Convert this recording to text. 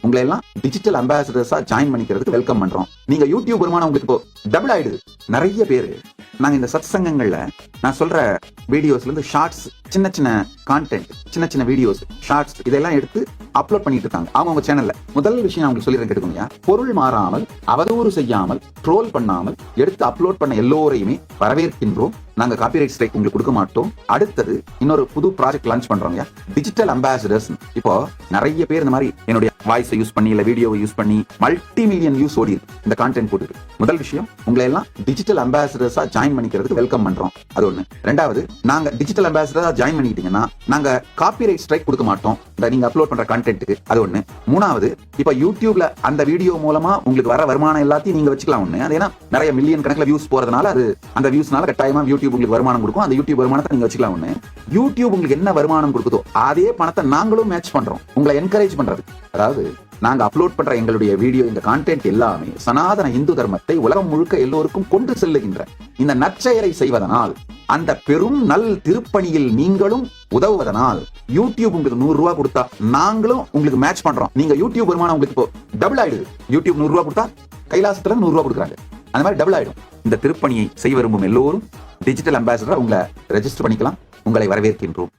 உங்களை எல்லாம் digital அம்பாசிடர்ஸா join பண்ணிக்கிறதுக்கு வெல்கம் பண்றோம். நீங்க யூடியூப் வருமானம் உங்களுக்கு இப்போ டபுள் ஆயிடுது. நிறைய பேரு நாங்க இந்த சத் சங்கங்கள்ல நான் சொல்ற வீடியோஸ்ல இருந்து ஷார்ட்ஸ், சின்ன சின்ன கான்டென்ட், சின்ன சின்ன வீடியோஸ், ஷார்ட்ஸ் இதெல்லாம் எடுத்து அப்லோட் பண்ணிட்டு இருக்காங்க அவங்க சேனல்ல. முதல் விஷயம் நான் உங்களுக்கு சொல்லிடுறேன் கேட்டுக்கோங்க. பொருள் மாறாமல், அவதூறு செய்யாமல், ட்ரோல் பண்ணாமல் எடுத்து அப்லோட் பண்ண எல்லோரையுமே வரவேற்கின்றோம். நாங்க காப்பிரைட் ஸ்ட்ரைக் உங்களுக்கு கொடுக்க மாட்டோம். அடுத்தது இன்னொரு புது ப்ராஜெக்ட் லான்ச் பண்றோம். Digital ambassadors. இப்போ நிறைய பேர் இந்த மாதிரி என்னுடைய வாய்ஸை யூஸ் பண்ணி இல்ல வீடியோவை யூஸ் பண்ணி மல்டி மில்லியன் வியூஸ் ஓடி இருக்கு இந்த கான்டென்ட் போட்டு. முதல் விஷயம், உங்களை எல்லாம் டிஜிட்டல் அம்பாசிடர்ஸா ஜாயின் பண்ணிக்கிறதுக்கு வெல்கம் பண்றோம். அது ஒண்ணு. ரெண்டாவது, நாங்க டிஜிட்டல் அம்பாசிடரா ஜாயின் பண்ணிக்கிட்டீங்கன்னா நாங்க காப்பிரைட் ஸ்ட்ரைக் கொடுக்க மாட்டோம் நீங்க அப்லோட் பண்ற கான்டென்ட்டுக்கு. அது ஒண்ணு. மூணாவது, இப்ப யூடியூப்ல அந்த வீடியோ மூலமா உங்களுக்கு வர வருமானம் எல்லாத்தையும் நீங்க வச்சுக்கலாம். ஒண்ணு, அது ஏன்னா நிறைய மில்லியன் கணக்குல வியூஸ் போறதுனால அது அந்த வியூஸ்னால கட்டாயமா யூடியூப் உங்களுக்கு வருமானம் கொடுக்கும். அந்த யூடியூப் வருமானத்தை நீங்க வச்சுக்கலாம். ஒண்ணு, யூடியூப் உங்களுக்கு என்ன வருமானம் கொடுக்குதோ அதே பணத்தை நாங்களும் மேட்ச் பண்றோம் உங்களை என்கரேஜ் பண்றது. அதாவது நாங்க அப்லோட் பண்ற எங்களுடைய வீடியோ, இந்த கான்டென்ட் எல்லாமே சனாதன இந்து தர்மத்தை உலகம் முழுக்க எல்லோருக்கும் கொண்டு செல்லுகின்ற இந்த நற்செயலை செய்வதனால், அந்த பெரும் நல் திருப்பணியில் நீங்களும் உதவுவதனால் யூடியூப் உங்களுக்கு 100 ரூபாய் கொடுத்தா நாங்களும் உங்களுக்கு மேட்ச் பண்றோம். நீங்க யூடியூப் வருமானம் உங்களுக்கு இப்போ டபுள் ஆயிடுது. யூடியூப் 100 ரூபாய் கொடுத்தா கைலாசத்துல 100 ரூபாய் கொடுக்குறாங்க. அந்த மாதிரி டபுள் ஆயிடும். இந்த திருப்பணியை செய்ய விரும்பும் எல்லோரும் டிஜிட்டல் அம்பாசிடரா உங்களை ரெஜிஸ்டர் பண்ணிக்கலாம். உங்களை வரவேற்கின்றோம்.